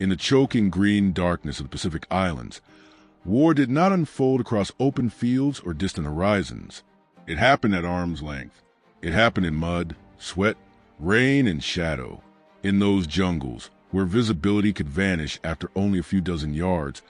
In the choking green darkness of the Pacific Islands, war did not unfold across open fields or distant horizons. It happened at arm's length. It happened in mud, sweat, rain, and shadow. In those jungles, where visibility could vanish after only a few dozen yards,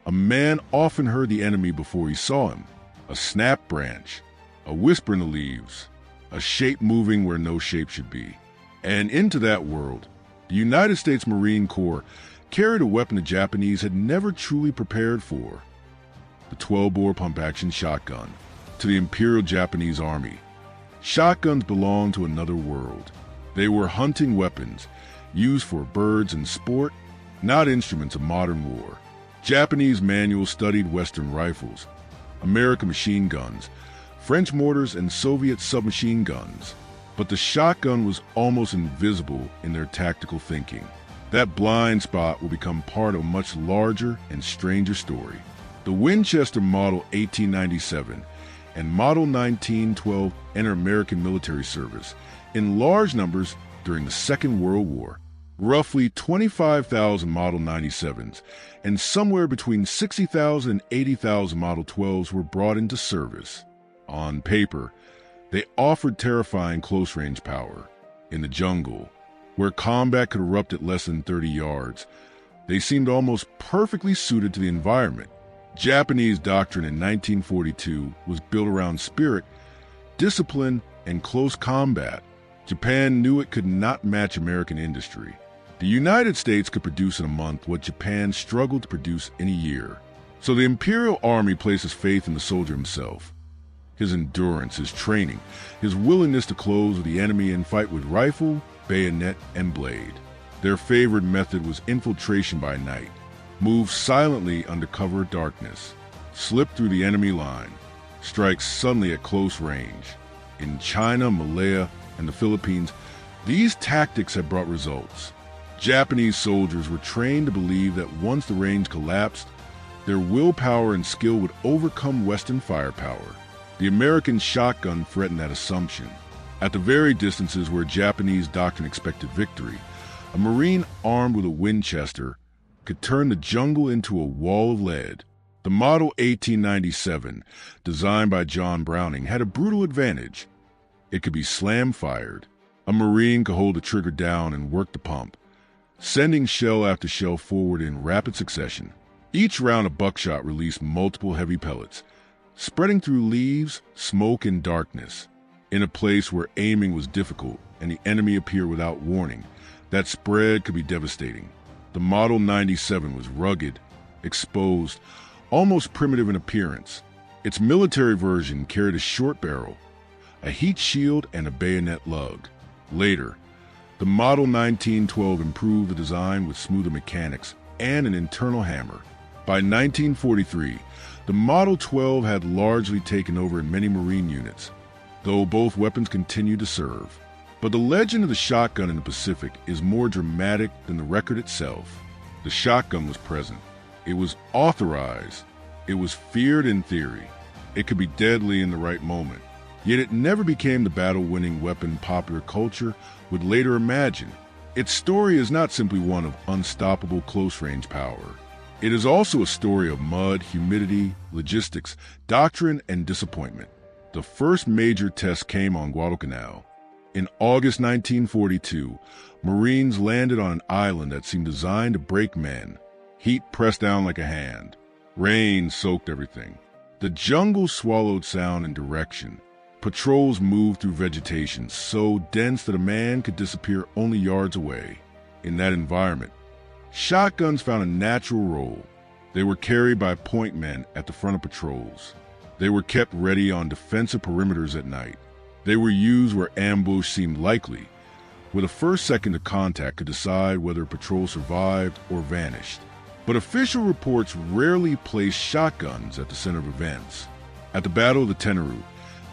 a man often heard the enemy before he saw him. A snap branch, a whisper in the leaves, a shape moving where no shape should be. And into that world, the United States Marine Corps carried a weapon the Japanese had never truly prepared for. The 12-bore pump-action shotgun. To the Imperial Japanese Army, shotguns belonged to another world. They were hunting weapons, used for birds and sport, not instruments of modern war. Japanese manuals studied Western rifles, American machine guns, French mortars, and Soviet submachine guns. But the shotgun was almost invisible in their tactical thinking. That blind spot will become part of a much larger and stranger story. The Winchester Model 1897 and Model 1912 entered American military service in large numbers during the Second World War. Roughly 25,000 Model 97s and somewhere between 60,000 and 80,000 Model 12s were brought into service. On paper, they offered terrifying close-range power. In the jungle, where combat could erupt at less than 30 yards, they seemed almost perfectly suited to the environment. Japanese doctrine in 1942 was built around spirit, discipline, and close combat. Japan knew it could not match American industry. The United States could produce in a month what Japan struggled to produce in a year. So the Imperial Army places faith in the soldier himself. His endurance, his training, his willingness to close with the enemy and fight with rifle, bayonet, and blade. Their favored method was infiltration by night. Move silently under cover of darkness, slip through the enemy line, strike suddenly at close range. In China, Malaya, and the Philippines, these tactics had brought results. Japanese soldiers were trained to believe that once the range collapsed, their willpower and skill would overcome Western firepower. The American shotgun threatened that assumption. At the very distances where Japanese doctrine expected victory, a Marine armed with a Winchester could turn the jungle into a wall of lead. The Model 1897, designed by John Browning, had a brutal advantage. It could be slam-fired. A Marine could hold the trigger down and work the pump, sending shell after shell forward in rapid succession. Each round of buckshot released multiple heavy pellets, spreading through leaves, smoke, and darkness. In a place where aiming was difficult and the enemy appeared without warning, that spread could be devastating. The Model 97 was rugged, exposed, almost primitive in appearance. Its military version carried a short barrel, a heat shield, and a bayonet lug. Later, the Model 1912 improved the design with smoother mechanics and an internal hammer. By 1943, the Model 12 had largely taken over in many Marine units, though both weapons continued to serve. But the legend of the shotgun in the Pacific is more dramatic than the record itself. The shotgun was present. It was authorized. It was feared in theory. It could be deadly in the right moment. Yet it never became the battle-winning weapon popular culture would later imagine. Its story is not simply one of unstoppable close-range power. It is also a story of mud, humidity, logistics, doctrine, and disappointment. The first major test came on Guadalcanal. In August 1942, Marines landed on an island that seemed designed to break men. Heat pressed down like a hand. Rain soaked everything. The jungle swallowed sound and direction. Patrols moved through vegetation so dense that a man could disappear only yards away. In that environment, shotguns found a natural role. They were carried by point men at the front of patrols. They were kept ready on defensive perimeters at night. They were used where ambush seemed likely, where the first second of contact could decide whether a patrol survived or vanished. But official reports rarely placed shotguns at the center of events. At the Battle of the Tenaru,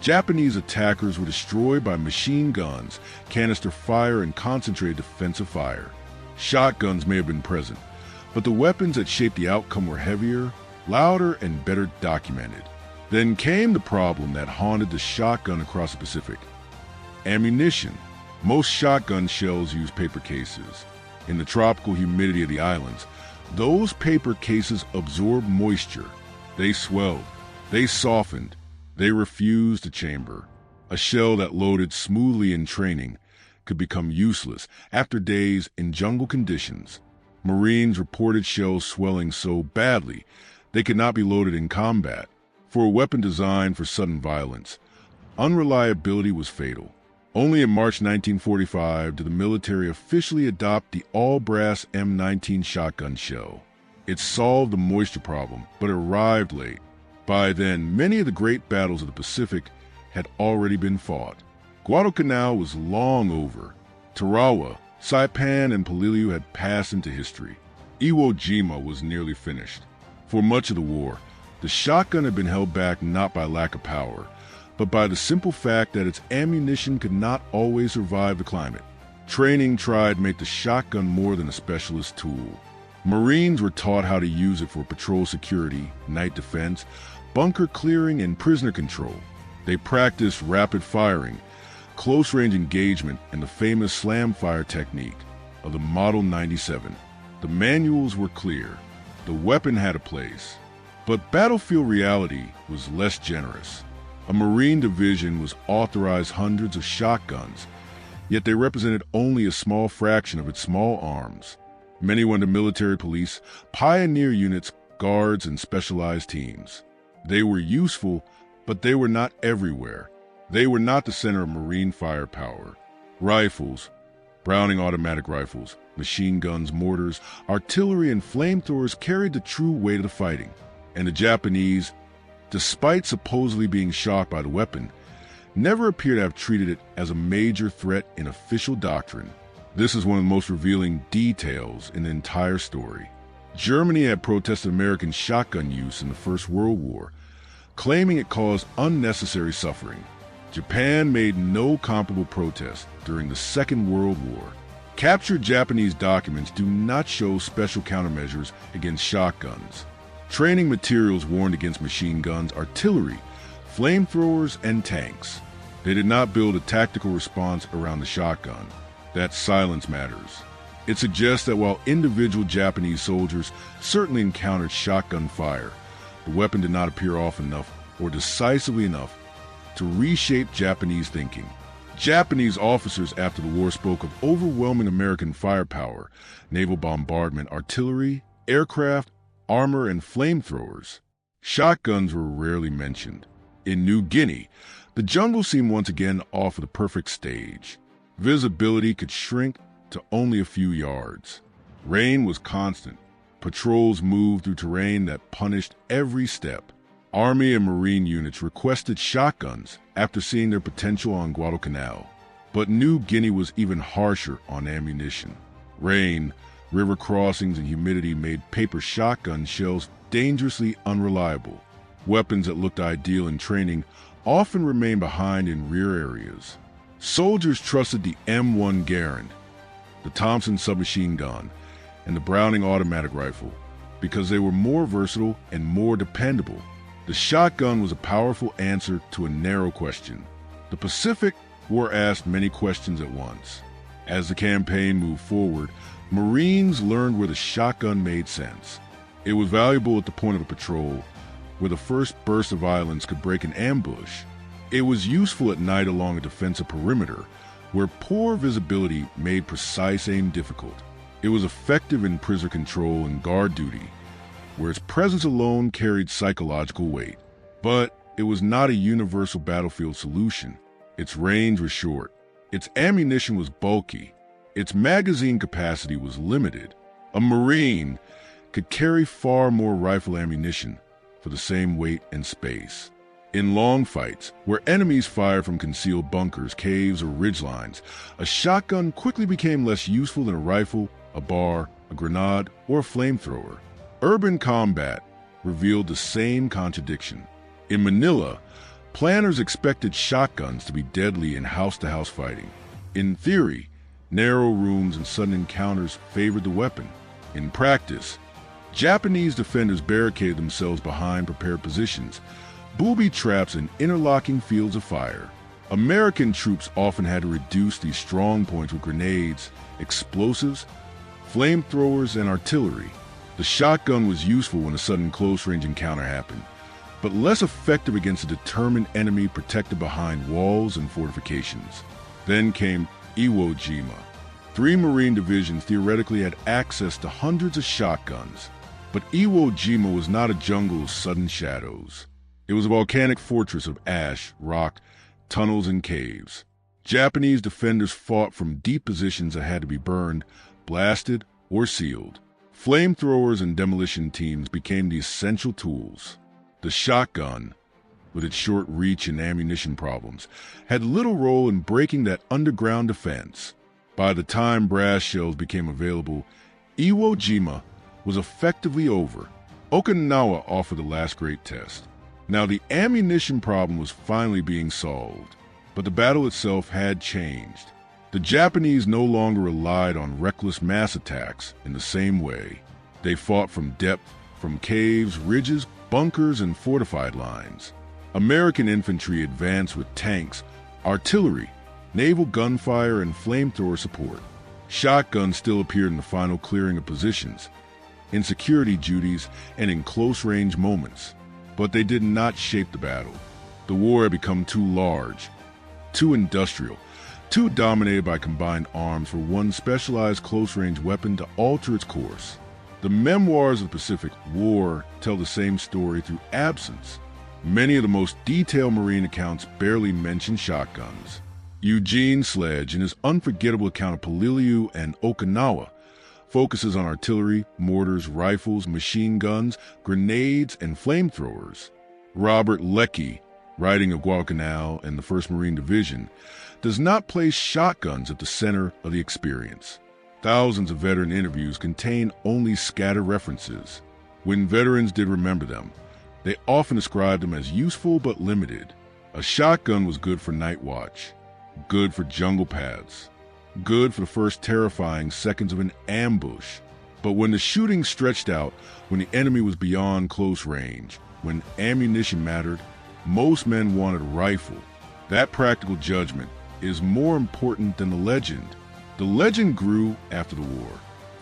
Japanese attackers were destroyed by machine guns, canister fire, and concentrated defensive fire. Shotguns may have been present, but the weapons that shaped the outcome were heavier, louder, and better documented. Then came the problem that haunted the shotgun across the Pacific. Ammunition. Most shotgun shells use paper cases. In the tropical humidity of the islands, those paper cases absorbed moisture. They swelled, they softened, they refused to chamber. A shell that loaded smoothly in training could become useless after days in jungle conditions. Marines reported shells swelling so badly they could not be loaded in combat. For a weapon designed for sudden violence, unreliability was fatal. Only in March 1945 did the military officially adopt the all-brass M19 shotgun shell. It solved the moisture problem, but it arrived late. By then, many of the great battles of the Pacific had already been fought. Guadalcanal was long over. Tarawa, Saipan, and Peleliu had passed into history. Iwo Jima was nearly finished. For much of the war, the shotgun had been held back not by lack of power, but by the simple fact that its ammunition could not always survive the climate. Training tried to make the shotgun more than a specialist tool. Marines were taught how to use it for patrol security, night defense, bunker clearing, and prisoner control. They practiced rapid firing, close-range engagement, and the famous slam fire technique of the Model 97. The manuals were clear. The weapon had a place. But battlefield reality was less generous. A Marine division was authorized hundreds of shotguns, yet they represented only a small fraction of its small arms. Many went to military police, pioneer units, guards, and specialized teams. They were useful, but they were not everywhere. They were not the center of Marine firepower. Rifles, Browning automatic rifles, machine guns, mortars, artillery, and flamethrowers carried the true weight of the fighting. And the Japanese, despite supposedly being shocked by the weapon, never appear to have treated it as a major threat in official doctrine. This is one of the most revealing details in the entire story. Germany had protested American shotgun use in the First World War, claiming it caused unnecessary suffering. Japan made no comparable protest during the Second World War. Captured Japanese documents do not show special countermeasures against shotguns. Training materials warned against machine guns, artillery, flamethrowers, and tanks. They did not build a tactical response around the shotgun. That silence matters. It suggests that while individual Japanese soldiers certainly encountered shotgun fire, the weapon did not appear often enough or decisively enough to reshape Japanese thinking. Japanese officers after the war spoke of overwhelming American firepower, naval bombardment, artillery, aircraft, armor, and flamethrowers. Shotguns were rarely mentioned. In New Guinea, the jungle seemed once again to offer the perfect stage. Visibility could shrink to only a few yards. Rain was constant. Patrols moved through terrain that punished every step. Army and Marine units requested shotguns after seeing their potential on Guadalcanal. But New Guinea was even harsher on ammunition. Rain, river crossings, and humidity made paper shotgun shells dangerously unreliable. Weapons that looked ideal in training often remained behind in rear areas. Soldiers trusted the M1 Garand, the Thompson submachine gun, and the Browning automatic rifle because they were more versatile and more dependable. The shotgun was a powerful answer to a narrow question. The Pacific War asked many questions at once. As the campaign moved forward, Marines learned where the shotgun made sense. It was valuable at the point of a patrol, where the first burst of violence could break an ambush. It was useful at night along a defensive perimeter, where poor visibility made precise aim difficult. It was effective in prisoner control and guard duty, where its presence alone carried psychological weight. But it was not a universal battlefield solution. Its range was short. Its ammunition was bulky. Its magazine capacity was limited. A Marine could carry far more rifle ammunition for the same weight and space. In long fights, where enemies fired from concealed bunkers, caves, or ridgelines, a shotgun quickly became less useful than a rifle, a bar, a grenade, or a flamethrower. Urban combat revealed the same contradiction. In Manila, planners expected shotguns to be deadly in house-to-house fighting. In theory, narrow rooms and sudden encounters favored the weapon. In practice, Japanese defenders barricaded themselves behind prepared positions, booby traps, and interlocking fields of fire. American troops often had to reduce these strong points with grenades, explosives, flamethrowers, and artillery. The shotgun was useful when a sudden close-range encounter happened, but less effective against a determined enemy protected behind walls and fortifications. Then came Iwo Jima. 3 Marine divisions theoretically had access to hundreds of shotguns, but Iwo Jima was not a jungle of sudden shadows. It was a volcanic fortress of ash, rock, tunnels, and caves. Japanese defenders fought from deep positions that had to be burned, blasted, or sealed. Flamethrowers and demolition teams became the essential tools. The shotgun, with its short reach and ammunition problems, had little role in breaking that underground defense. By the time brass shells became available, Iwo Jima was effectively over. Okinawa offered the last great test. Now the ammunition problem was finally being solved, but the battle itself had changed. The Japanese no longer relied on reckless mass attacks in the same way. They fought from depth, from caves, ridges, bunkers, and fortified lines. American infantry advanced with tanks, artillery, naval gunfire, and flamethrower support. Shotguns still appeared in the final clearing of positions, in security duties, and in close-range moments. But they did not shape the battle. The war had become too large, too industrial, too dominated by combined arms for one specialized close-range weapon to alter its course. The memoirs of the Pacific War tell the same story through absence. Many of the most detailed Marine accounts barely mention shotguns. Eugene Sledge, in his unforgettable account of Peleliu and Okinawa, focuses on artillery, mortars, rifles, machine guns, grenades, and flamethrowers. Robert Leckie, writing of Guadalcanal and the 1st Marine Division, does not place shotguns at the center of the experience. Thousands of veteran interviews contain only scattered references. When veterans did remember them, they often described them as useful but limited. A shotgun was good for night watch, good for jungle paths, good for the first terrifying seconds of an ambush. But when the shooting stretched out, when the enemy was beyond close range, when ammunition mattered, most men wanted a rifle. That practical judgment is more important than the legend. The legend grew after the war.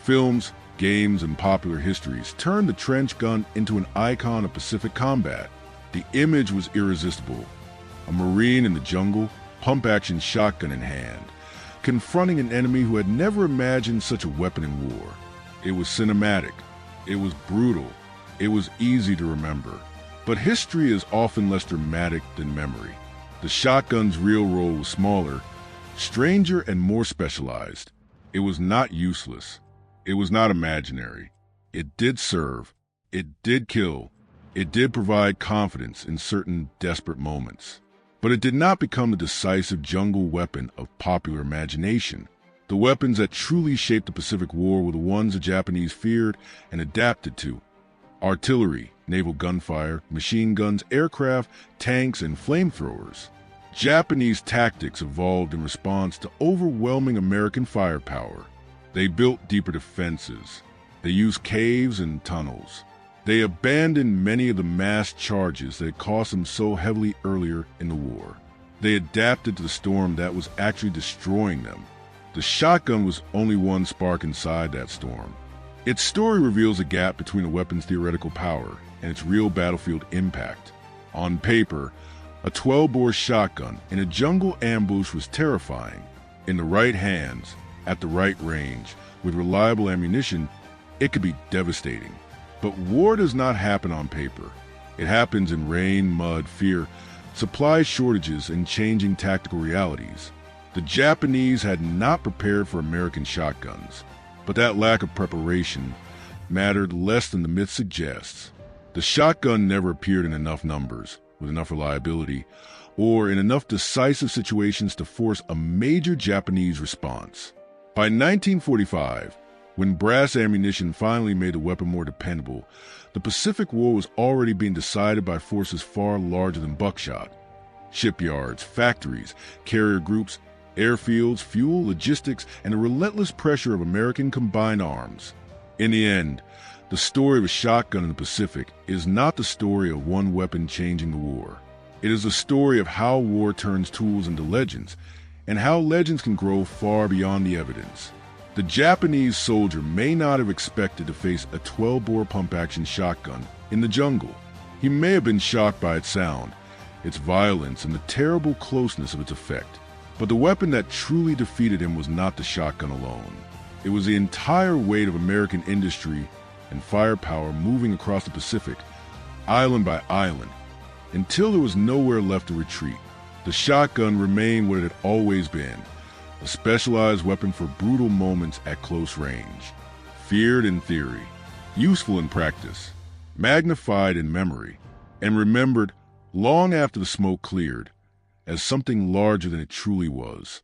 Films, games, and popular histories turned the trench gun into an icon of Pacific combat. The image was irresistible. A Marine in the jungle, pump-action shotgun in hand, confronting an enemy who had never imagined such a weapon in war. It was cinematic. It was brutal. It was easy to remember. But history is often less dramatic than memory. The shotgun's real role was smaller, stranger, and more specialized. It was not useless. It was not imaginary. It did serve. It did kill. It did provide confidence in certain desperate moments. But it did not become the decisive jungle weapon of popular imagination. The weapons that truly shaped the Pacific War were the ones the Japanese feared and adapted to. Artillery, naval gunfire, machine guns, aircraft, tanks, and flamethrowers. Japanese tactics evolved in response to overwhelming American firepower. They built deeper defenses. They used caves and tunnels. They abandoned many of the mass charges that had cost them so heavily earlier in the war. They adapted to the storm that was actually destroying them. The shotgun was only one spark inside that storm. Its story reveals a gap between a weapon's theoretical power and its real battlefield impact. On paper, a 12-bore shotgun in a jungle ambush was terrifying. In the right hands, at the right range, with reliable ammunition, it could be devastating. But war does not happen on paper. It happens in rain, mud, fear, supply shortages, and changing tactical realities. The Japanese had not prepared for American shotguns, but that lack of preparation mattered less than the myth suggests. The shotgun never appeared in enough numbers, with enough reliability, or in enough decisive situations to force a major Japanese response. By 1945, when brass ammunition finally made the weapon more dependable, the Pacific War was already being decided by forces far larger than buckshot. Shipyards, factories, carrier groups, airfields, fuel, logistics, and the relentless pressure of American combined arms. In the end, the story of a shotgun in the Pacific is not the story of one weapon changing the war. It is the story of how war turns tools into legends, and how legends can grow far beyond the evidence. The Japanese soldier may not have expected to face a 12-bore pump-action shotgun in the jungle. He may have been shocked by its sound, its violence, and the terrible closeness of its effect. But the weapon that truly defeated him was not the shotgun alone. It was the entire weight of American industry and firepower moving across the Pacific, island by island, until there was nowhere left to retreat. The shotgun remained what it had always been, a specialized weapon for brutal moments at close range, feared in theory, useful in practice, magnified in memory, and remembered long after the smoke cleared as something larger than it truly was.